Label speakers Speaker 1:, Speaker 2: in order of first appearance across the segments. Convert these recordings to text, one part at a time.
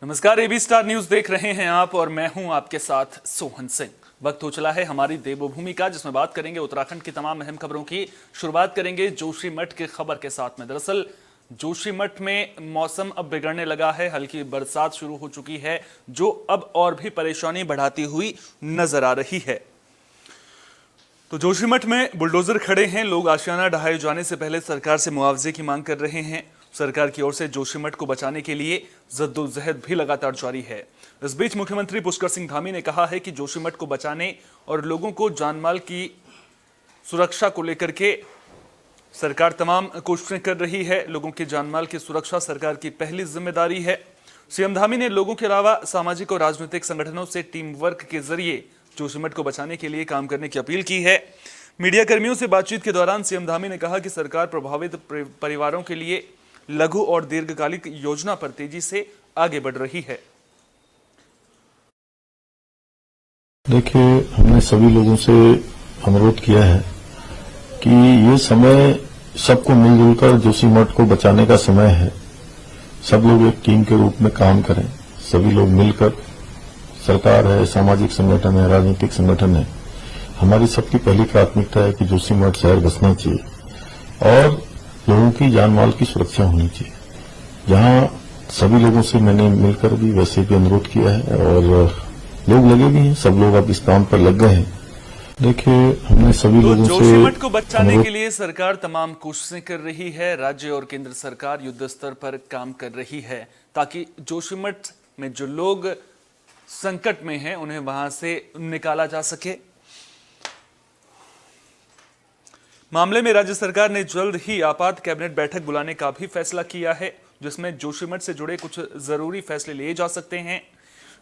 Speaker 1: नमस्कार, AB star news देख रहे हैं आप और मैं हूं आपके साथ सोहन सिंह। वक्त हो चला है हमारी देवभूमि का, जिसमें बात करेंगे उत्तराखंड की तमाम अहम खबरों की। शुरुआत करेंगे जोशीमठ की खबर के साथ में। दरअसल जोशीमठ में मौसम अब बिगड़ने लगा है, हल्की बरसात शुरू हो चुकी है जो अब और भी परेशानी बढ़ाती हुई नजर आ रही है। तो जोशीमठ में बुलडोजर खड़े हैं, लोग आशियाना ढहाए जाने से पहले सरकार से मुआवजे की मांग कर रहे हैं। सरकार की ओर से जोशीमठ को बचाने के लिए जद्दोजहद भी लगातार जारी है। इस बीच मुख्यमंत्री पुष्कर सिंह धामी ने कहा है कि जोशीमठ को बचाने और लोगों को जानमाल की सुरक्षा को लेकर के सरकार तमाम कोशिशें कर रही है। लोगों की जानमाल की सुरक्षा सरकार की पहली जिम्मेदारी है। सीएम धामी ने लोगों के अलावा सामाजिक और राजनीतिक संगठनों से टीम वर्क के जरिए जोशीमठ को बचाने के लिए काम करने की अपील की है। मीडिया कर्मियों से बातचीत के दौरान सीएम धामी ने कहा कि सरकार प्रभावित परिवारों के लिए लघु और दीर्घकालिक योजना पर तेजी से आगे बढ़ रही है।
Speaker 2: देखिए, हमने सभी लोगों से अनुरोध किया है कि ये समय सबको मिलजुल कर जोशीमठ को बचाने का समय है। सब लोग एक टीम के रूप में काम करें, सभी लोग मिलकर, सरकार है, सामाजिक संगठन है, राजनीतिक संगठन है, हमारी सबकी पहली प्राथमिकता है कि जोशीमठ शहर बसना चाहिए और लोगों की जानमाल की सुरक्षा होनी चाहिए। जहां सभी लोगों से मैंने मिलकर भी वैसे भी अनुरोध किया है और लोग लगे भी हैं, सब लोग अब इस काम पर लग गए हैं। देखिए, हमने सभी लोगों से
Speaker 1: जोशीमठ को बचाने के लिए सरकार तमाम कोशिशें कर रही है। राज्य और केंद्र सरकार युद्ध स्तर पर काम कर रही है ताकि जोशीमठ में जो लोग संकट में हैं उन्हें वहां से निकाला जा सके। मामले में राज्य सरकार ने जल्द ही आपात कैबिनेट बैठक बुलाने का भी फैसला किया है, जिसमें जोशीमठ से जुड़े कुछ जरूरी फैसले लिए जा सकते हैं।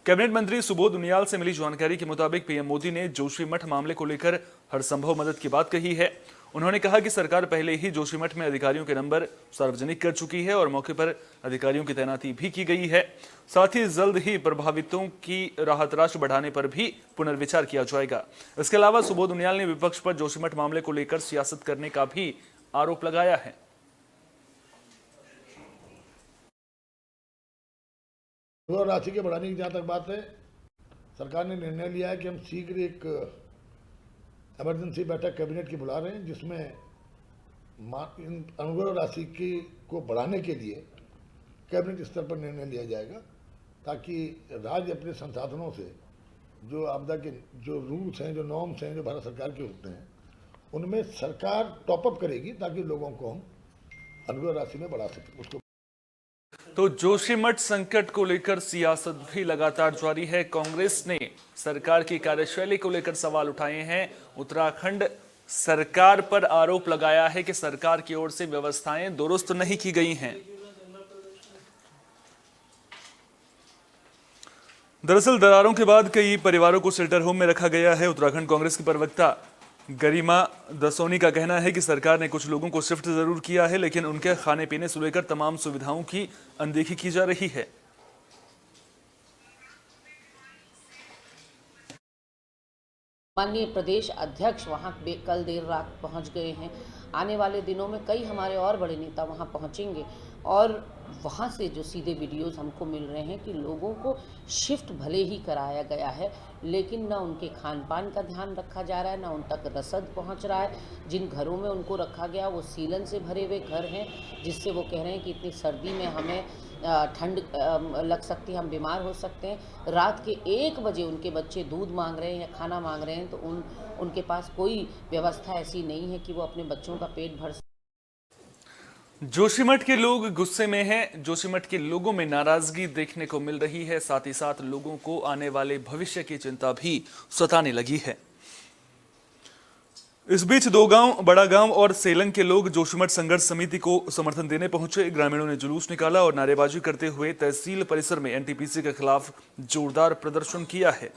Speaker 1: कैबिनेट मंत्री सुबोध उनियाल से मिली जानकारी के मुताबिक पीएम मोदी ने जोशीमठ मामले को लेकर हर संभव मदद की बात कही है। उन्होंने कहा कि सरकार पहले ही जोशीमठ में अधिकारियों के नंबर सार्वजनिक कर चुकी है और मौके पर अधिकारियों की तैनाती भी की गई है। साथ ही जल्द ही प्रभावितों की राहत राशि बढ़ाने पर भी पुनर्विचार किया जाएगा। इसके अलावा सुबोध उनियाल ने विपक्ष पर जोशीमठ मामले को लेकर सियासत करने का भी आरोप लगाया है।
Speaker 3: राशि के बढ़ाने की जहाँ तक बात है, सरकार ने निर्णय लिया है कि हम शीघ्र एक इमरजेंसी बैठक कैबिनेट की बुला रहे हैं, जिसमें अनुग्रह राशि को बढ़ाने के लिए कैबिनेट स्तर पर निर्णय लिया जाएगा, ताकि राज्य अपने संसाधनों से जो आपदा के जो रूल्स हैं, जो नॉर्म्स हैं, जो भारत सरकार के होते हैं, उनमें सरकार टॉपअप करेगी ताकि लोगों को हम अनुग्रह राशि में बढ़ा सकें। उसको
Speaker 1: तो जोशीमठ संकट को लेकर सियासत भी लगातार जारी है। कांग्रेस ने सरकार की कार्यशैली को लेकर सवाल उठाए हैं। उत्तराखंड सरकार पर आरोप लगाया है कि सरकार की ओर से व्यवस्थाएं दुरुस्त नहीं की गई हैं। दरअसल दरारों के बाद कई परिवारों को शेल्टर होम में रखा गया है। उत्तराखंड कांग्रेस की प्रवक्ता गरिमा दसोनी का कहना है कि सरकार ने कुछ लोगों को शिफ्ट जरूर किया है, लेकिन उनके खाने पीने से लेकर तमाम सुविधाओं की अनदेखी की जा रही है।
Speaker 4: माननीय प्रदेश अध्यक्ष वहां कल देर रात पहुंच गए हैं। आने वाले दिनों में कई हमारे और बड़े नेता वहां पहुंचेंगे और वहां से जो सीधे वीडियोस हमको मिल रहे हैं कि लोगों को शिफ्ट भले ही कराया गया है, लेकिन ना उनके खान पान का ध्यान रखा जा रहा है, ना उन तक रसद पहुंच रहा है। जिन घरों में उनको रखा गया वो सीलन से भरे हुए घर हैं, जिससे वो कह रहे हैं कि इतनी सर्दी में हमें ठंड लग सकती है, हम बीमार हो सकते हैं। रात के 1 बजे उनके बच्चे दूध मांग रहे हैं या खाना मांग रहे हैं, तो उनके पास कोई व्यवस्था ऐसी नहीं है कि वो अपने बच्चों का पेट भर।
Speaker 1: जोशीमठ के लोग गुस्से में हैं। जोशीमठ के लोगों में नाराजगी देखने को मिल रही है। साथ ही साथ लोगों को आने वाले भविष्य की चिंता भी सताने लगी है। इस बीच दो गांव, बड़ा गांव और सेलंग के लोग जोशीमठ संघर्ष समिति को समर्थन देने पहुंचे। ग्रामीणों ने जुलूस निकाला और नारेबाजी करते हुए तहसील परिसर में एनटीपीसी के खिलाफ जोरदार प्रदर्शन किया है।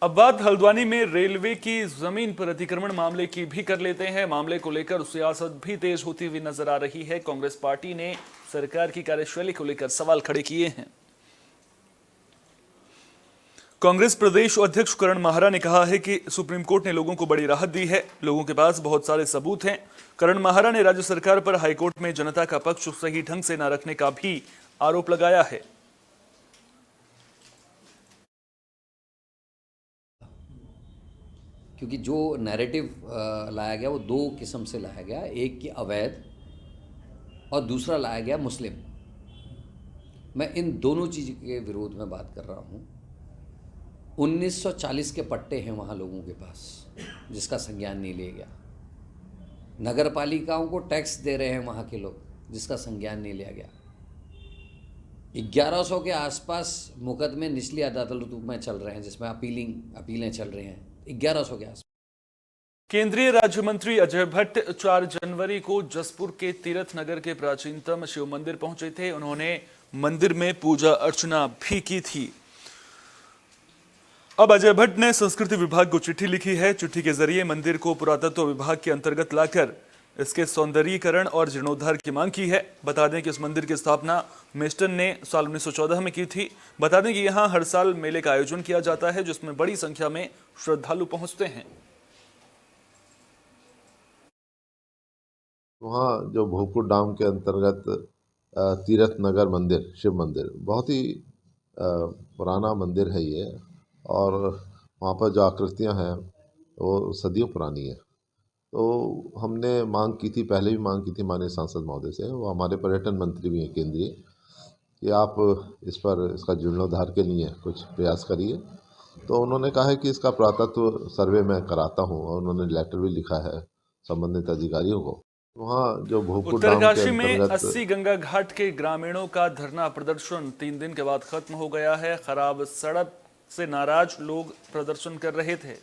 Speaker 1: अब बात हल्द्वानी में रेलवे की जमीन पर अतिक्रमण मामले की भी कर लेते हैं। मामले को लेकर सियासत भी तेज होती हुई नजर आ रही है। कांग्रेस पार्टी ने सरकार की कार्यशैली को लेकर सवाल खड़े किए हैं। कांग्रेस प्रदेश अध्यक्ष करण माहरा ने कहा है कि सुप्रीम कोर्ट ने लोगों को बड़ी राहत दी है, लोगों के पास बहुत सारे सबूत हैं। करण माहरा ने राज्य सरकार पर हाईकोर्ट में जनता का पक्ष सही ढंग से न रखने का भी आरोप लगाया है।
Speaker 5: क्योंकि जो नैरेटिव लाया गया वो दो किस्म से लाया गया, एक कि अवैध और दूसरा लाया गया मुस्लिम। मैं इन दोनों चीज़ के विरोध में बात कर रहा हूँ। 1940 के पट्टे हैं वहाँ लोगों के पास, जिसका संज्ञान नहीं लिया गया। नगर पालिकाओं को टैक्स दे रहे हैं वहाँ के लोग, जिसका संज्ञान नहीं लिया गया। 1100 के आसपास मुकदमे निचली अदालतों में चल रहे हैं, जिसमें अपीलें चल रही हैं 1100 के आसपास।
Speaker 1: केंद्रीय राज्य मंत्री अजय भट्ट 4 जनवरी को जसपुर के तीर्थ नगर के प्राचीनतम शिव मंदिर पहुंचे थे। उन्होंने मंदिर में पूजा अर्चना भी की थी। अब अजय भट्ट ने संस्कृति विभाग को चिट्ठी लिखी है। चिट्ठी के जरिए मंदिर को पुरातत्व विभाग के अंतर्गत लाकर इसके सौंदर्यीकरण और जीर्णोद्धार की मांग की है। बता दें कि इस मंदिर की स्थापना मेस्टन ने साल 1914 में की थी। बता दें कि यहां हर साल मेले का आयोजन किया जाता है, जिसमें बड़ी संख्या में श्रद्धालु पहुंचते हैं।
Speaker 6: वहाँ जो भोजपुर डाम के अंतर्गत तीर्थ नगर मंदिर, शिव मंदिर, बहुत ही पुराना मंदिर है ये, और वहाँ पर जो आकृतियाँ हैं वो सदियों पुरानी है। तो हमने मांग की थी, पहले भी मांग की थी माननीय सांसद महोदय से, वो हमारे पर्यटन मंत्री भी हैं केंद्रीय, कि आप इसका जीर्णोद्धार के लिए कुछ प्रयास करिए। तो उन्होंने कहा है कि इसका पुरातत्व सर्वे मैं कराता हूँ, और उन्होंने लेटर भी लिखा है संबंधित अधिकारियों को। वहाँ जो भोजपुर डाम के
Speaker 1: उत्तरकाशी में
Speaker 6: अंतर्गत
Speaker 1: 80 गंगा घाट के ग्रामीणों का धरना प्रदर्शन 3 दिन के बाद खत्म हो गया है। खराब सड़क से नाराज लोग प्रदर्शन कर रहे थे।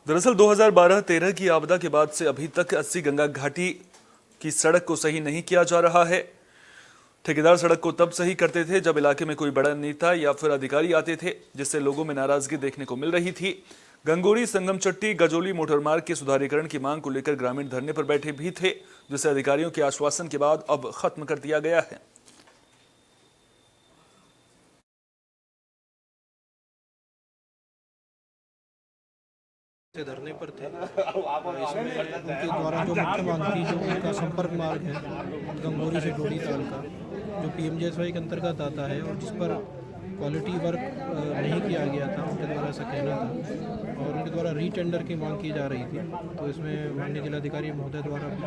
Speaker 1: दरअसल 2012-13 की आपदा के बाद से अभी तक 80 गंगा घाटी की सड़क को सही नहीं किया जा रहा है। ठेकेदार सड़क को तब सही करते थे जब इलाके में कोई बड़ा नेता या फिर अधिकारी आते थे, जिससे लोगों में नाराजगी देखने को मिल रही थी। गंगोरी संगम चट्टी गजोली मोटरमार्ग के सुधारीकरण की मांग को लेकर ग्रामीण धरने पर बैठे भी थे, जिसे अधिकारियों के आश्वासन के बाद अब खत्म कर दिया गया है।
Speaker 7: धरने पर थे। इसमें उनके द्वारा जो मुख्य मांग थी, जो उनका संपर्क मार्ग है गंगोरी से डोडी ताल का, जो PMJSY के अंतर्गत आता है और जिस पर क्वालिटी वर्क नहीं किया गया था, उनके द्वारा ऐसा कहना था, और उनके द्वारा रीटेंडर की मांग की जा रही थी। तो इसमें माननीय जिलाधिकारी महोदय द्वारा भी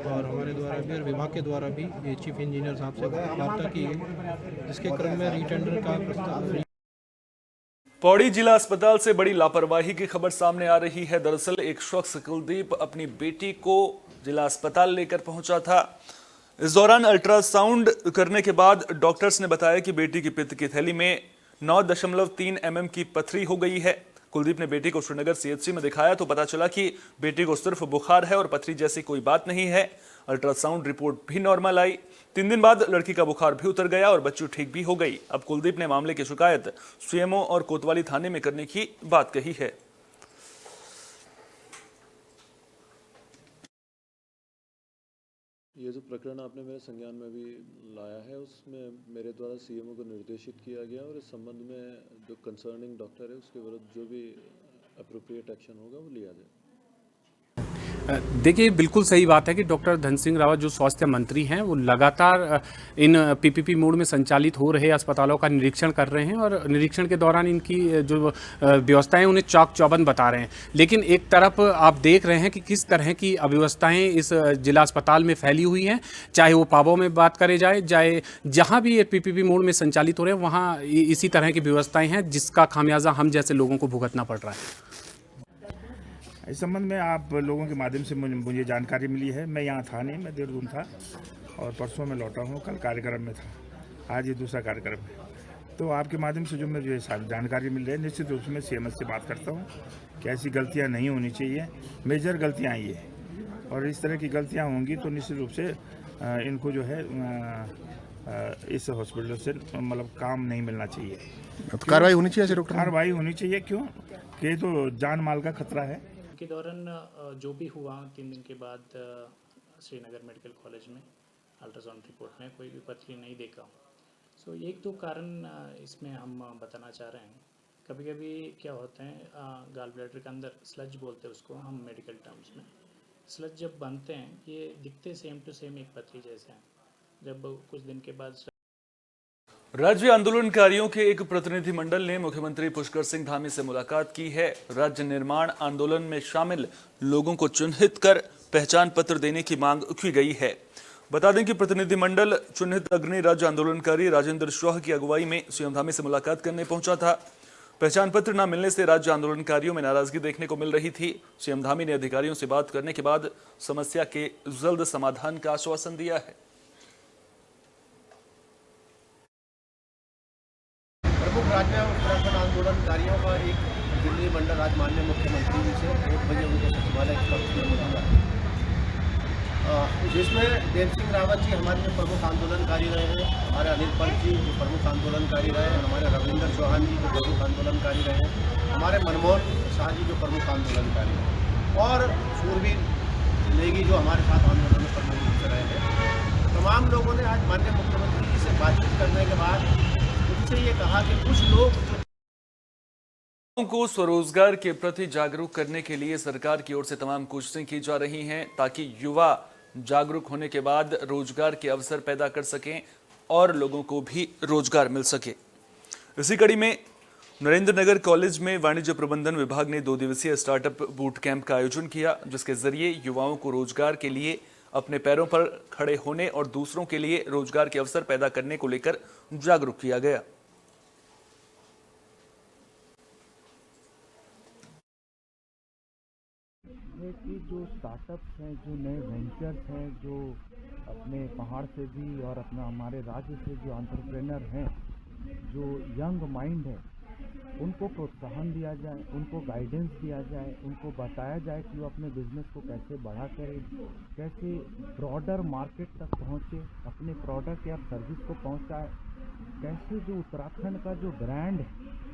Speaker 7: और हमारे द्वारा भी और विभाग के द्वारा भी ये चीफ इंजीनियर साहब से वार्ता की गई, जिसके क्रम में रीटेंडर का प्रस्ताव।
Speaker 1: पौड़ी जिला अस्पताल से बड़ी लापरवाही की खबर सामने आ रही है। दरअसल एक शख्स कुलदीप अपनी बेटी को जिला अस्पताल लेकर पहुंचा था। इस दौरान अल्ट्रासाउंड करने के बाद डॉक्टर्स ने बताया कि बेटी की पित्त की थैली में 9.3 mm की पथरी हो गई है। कुलदीप ने बेटी को श्रीनगर CHC में दिखाया तो पता चला कि बेटी को सिर्फ बुखार है और पथरी जैसी कोई बात नहीं है। अल्ट्रासाउंड रिपोर्ट भी नॉर्मल आई। 3 दिन बाद लड़की का बुखार भी उतर गया और बच्ची ठीक भी हो गई। अब कुलदीप ने मामले की शिकायत CMO और कोतवाली थाने में करने की बात कही है।
Speaker 8: ये जो प्रकरण आपने मेरे संज्ञान में भी लाया है, उसमें मेरे द्वारा CMO को निर्देशित किया गया और इस संबंध में जो कंसर्निंग डॉक्टर है उसके विरुद्ध जो भी अप्रोप्रिएट एक्शन होगा वो लिया जाए।
Speaker 9: देखिए, बिल्कुल सही बात है कि डॉक्टर धन सिंह रावत जो स्वास्थ्य मंत्री हैं वो लगातार इन PPP मोड में संचालित हो रहे अस्पतालों का निरीक्षण कर रहे हैं और निरीक्षण के दौरान इनकी जो व्यवस्थाएं उन्हें चाक चौबंद बता रहे हैं। लेकिन एक तरफ आप देख रहे हैं कि किस तरह की अव्यवस्थाएं इस जिला अस्पताल में फैली हुई हैं, चाहे वो पाबों में बात करे जाए, चाहे जहाँ भी ये PPP मोड में संचालित हो रहे हैं वहाँ इसी तरह की व्यवस्थाएँ हैं, जिसका खामियाजा हम जैसे लोगों को भुगतना पड़ रहा है।
Speaker 10: इस संबंध में आप लोगों के माध्यम से मुझे जानकारी मिली है। मैं यहाँ था नहीं, मैं देहरादून था और परसों में लौटा हूँ। कल कार्यक्रम में था, आज ये दूसरा कार्यक्रम है। तो आपके माध्यम से जो मुझे जानकारी मिल रही है, निश्चित रूप से मैं CMS से बात करता हूँ कि ऐसी गलतियाँ नहीं होनी चाहिए। मेजर गलतियाँ ये, और इस तरह की गलतियाँ होंगी तो निश्चित रूप से इनको जो है इस हॉस्पिटल से मतलब काम नहीं मिलना चाहिए।
Speaker 11: कार्रवाई होनी चाहिए डॉक्टर,
Speaker 10: कार्रवाई होनी चाहिए। क्यों कि तो जान माल का खतरा है।
Speaker 12: के दौरान जो भी हुआ 3 दिन के बाद श्रीनगर मेडिकल कॉलेज में अल्ट्रासाउंड रिपोर्ट में कोई भी पथरी नहीं देखा। तो एक दो कारण इसमें हम बताना चाह रहे हैं। कभी कभी क्या होता है, गाल ब्लैडर के अंदर स्लज बोलते हैं उसको हम मेडिकल टर्म्स में। स्लज जब बनते हैं ये दिखते सेम टू सेम एक पथरी जैसे हैं। जब कुछ दिन के बाद
Speaker 1: राज्य आंदोलनकारियों के एक प्रतिनिधिमंडल ने मुख्यमंत्री पुष्कर सिंह धामी से मुलाकात की है। राज्य निर्माण आंदोलन में शामिल लोगों को चिन्हित कर पहचान पत्र देने की मांग की गई है। बता दें कि प्रतिनिधिमंडल चिन्हित अग्रणी राज्य आंदोलनकारी राजेंद्र शाह की अगुवाई में सीएम धामी से मुलाकात करने पहुंचा था। पहचान पत्र न मिलने से राज्य आंदोलनकारियों में नाराजगी देखने को मिल रही थी। सीएम धामी ने अधिकारियों से बात करने के बाद समस्या के जल्द समाधान का आश्वासन दिया है।
Speaker 13: प्रमुख राज्य उत्तराखंड आंदोलनकारियों का एक दिल्ली मंडल आज माननीय मुख्यमंत्री जी से 1 बजे उनके सचिवालय कक्ष में मिला, जिसमें देव सिंह रावत जी हमारे जो प्रमुख आंदोलनकारी रहे हैं, हमारे अनिल पंत जी जो प्रमुख आंदोलनकारी रहे हैं, हमारे रविंद्र चौहान जी जो प्रमुख आंदोलनकारी रहे हैं, हमारे मनमोहन शाह जी जो प्रमुख आंदोलनकारी रहे और सूरवीर नेगी जो हमारे साथ आंदोलन में प्रमुख रूप से रहे हैं। तमाम लोगों ने आज माननीय मुख्यमंत्री जी से बातचीत करने के बाद उनसे ये कहा कि कुछ लोग
Speaker 1: को स्वरोजगार के प्रति जागरूक करने के लिए सरकार की ओर से तमाम कोशिशें की जा रही हैं ताकि युवा जागरूक होने के बाद रोजगार के अवसर पैदा कर सकें और लोगों को भी रोजगार मिल सके। इसी कड़ी में नरेंद्रनगर कॉलेज में वाणिज्य प्रबंधन विभाग ने 2 दिवसीय स्टार्टअप बूट कैंप का आयोजन किया, जिसके जरिए युवाओं को रोजगार के लिए अपने पैरों पर खड़े होने और दूसरों के लिए रोजगार के अवसर पैदा करने को लेकर जागरूक किया गया।
Speaker 14: कि जो स्टार्टअप्स हैं, जो नए वेंचर्स हैं, जो अपने पहाड़ से भी और अपना हमारे राज्य से जो एंटरप्रेन्योर हैं, जो यंग माइंड है, उनको प्रोत्साहन दिया जाए, उनको गाइडेंस दिया जाए, उनको बताया जाए कि वो अपने बिजनेस को कैसे बढ़ा करें, कैसे ब्रॉडर मार्केट तक पहुँचे, अपने प्रोडक्ट या सर्विस को पहुँचाए, कैसे जो उत्तराखंड का जो ब्रांड है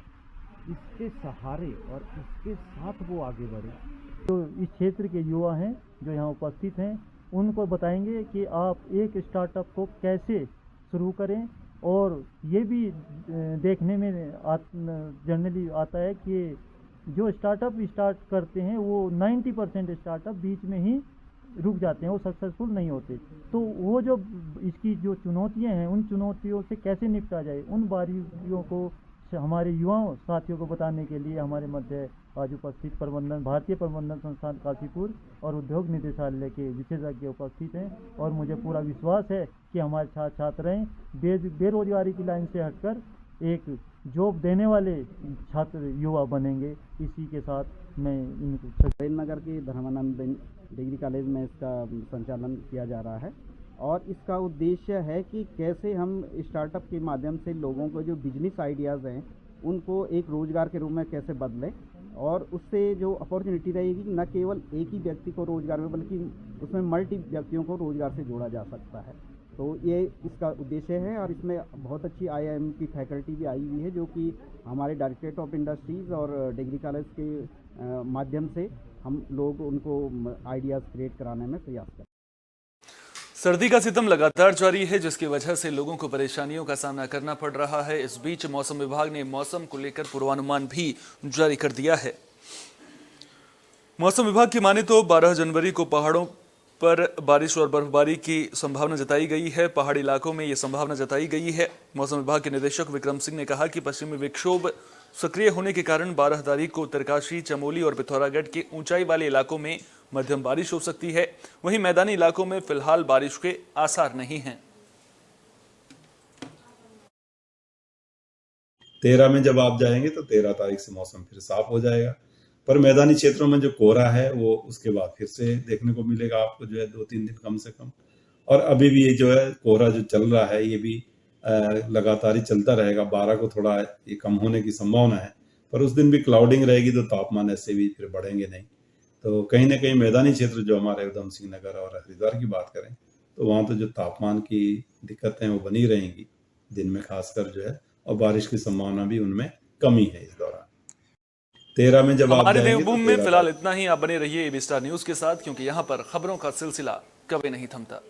Speaker 14: इसके सहारे और इसके साथ वो आगे बढ़े।
Speaker 15: जो इस क्षेत्र के युवा हैं जो यहाँ उपस्थित हैं उनको बताएंगे कि आप एक स्टार्टअप को कैसे शुरू करें। और ये भी देखने में जनरली आता है कि जो स्टार्टअप स्टार्ट करते हैं वो 90% स्टार्टअप बीच में ही रुक जाते हैं, वो सक्सेसफुल नहीं होते। तो वो जो इसकी जो चुनौतियां हैं उन चुनौतियों से कैसे निपटा जाए, उन बारीकियों को हमारे युवाओं साथियों को बताने के लिए हमारे मध्य आज उपस्थित भारतीय प्रबंधन संस्थान काशीपुर और उद्योग निदेशालय के विशेषज्ञ उपस्थित हैं। और मुझे पूरा विश्वास है कि हमारे छात्र छात्राएँ बेरोजगारी की लाइन से हटकर एक जॉब देने वाले छात्र युवा बनेंगे। इसी के साथ मैं इनको
Speaker 16: नगर के धर्मानंद डिग्री कॉलेज में इसका संचालन किया जा रहा है और इसका उद्देश्य है कि कैसे हम स्टार्टअप के माध्यम से लोगों को जो बिजनेस आइडियाज़ हैं उनको एक रोज़गार के रूप में कैसे बदलें और उससे जो अपॉर्चुनिटी रहेगी न केवल एक ही व्यक्ति को रोज़गार में बल्कि उसमें मल्टी व्यक्तियों को रोज़गार से जोड़ा जा सकता है। तो ये इसका उद्देश्य है और इसमें बहुत अच्छी IIM की फैकल्टी भी आई हुई है जो कि हमारे डायरेक्टरेट ऑफ इंडस्ट्रीज़ और डिग्री कॉलेज के माध्यम से हम लोग उनको आइडियाज़ क्रिएट कराने में प्रयास करें।
Speaker 1: सर्दी का सितम लगातार जारी है, जिसकी वजह से लोगों को परेशानियों का सामना करना पड़ रहा है। इस बीच मौसम विभाग ने मौसम को लेकर पूर्वानुमान भी जारी कर दिया है। मौसम विभाग की माने तो 12 जनवरी को पहाड़ों पर बारिश और बर्फबारी की संभावना जताई गई है। पहाड़ी इलाकों में ये संभावना जताई गई है। मौसम विभाग के निदेशक विक्रम सिंह ने कहा कि पश्चिमी विक्षोभ सक्रिय होने के कारण 12 तारीख को उत्तरकाशी, चमोली और पिथौरागढ़ के ऊंचाई वाले इलाकों में मध्यम बारिश हो सकती है। वहीं मैदानी इलाकों में फिलहाल बारिश के आसार नहीं हैं।
Speaker 17: 13 में जब आप जाएंगे तो 13 तारीख से मौसम फिर साफ हो जाएगा, पर मैदानी क्षेत्रों में जो कोहरा है वो उसके बाद फिर से देखने को मिलेगा आपको, जो है 2-3 दिन कम से कम। और अभी भी ये जो है कोहरा जो चल रहा है ये भी लगातार ही चलता रहेगा। 12 को थोड़ा ये कम होने की संभावना है, पर उस दिन भी क्लाउडिंग रहेगी तो तापमान ऐसे भी फिर बढ़ेंगे नहीं। तो कहीं ना कहीं मैदानी क्षेत्र जो हमारे उधम सिंह नगर और हरिद्वार की बात करें तो वहाँ तो जो तापमान की दिक्कतें वो बनी रहेंगी दिन में खासकर जो है, और बारिश की संभावना भी उनमें कमी है इस दौरान। 13 में जब
Speaker 1: हमारे देवभूमि में फिलहाल इतना ही। आप बने रहिए एबी स्टार न्यूज के साथ, क्योंकि यहाँ पर खबरों का सिलसिला कभी नहीं थमता।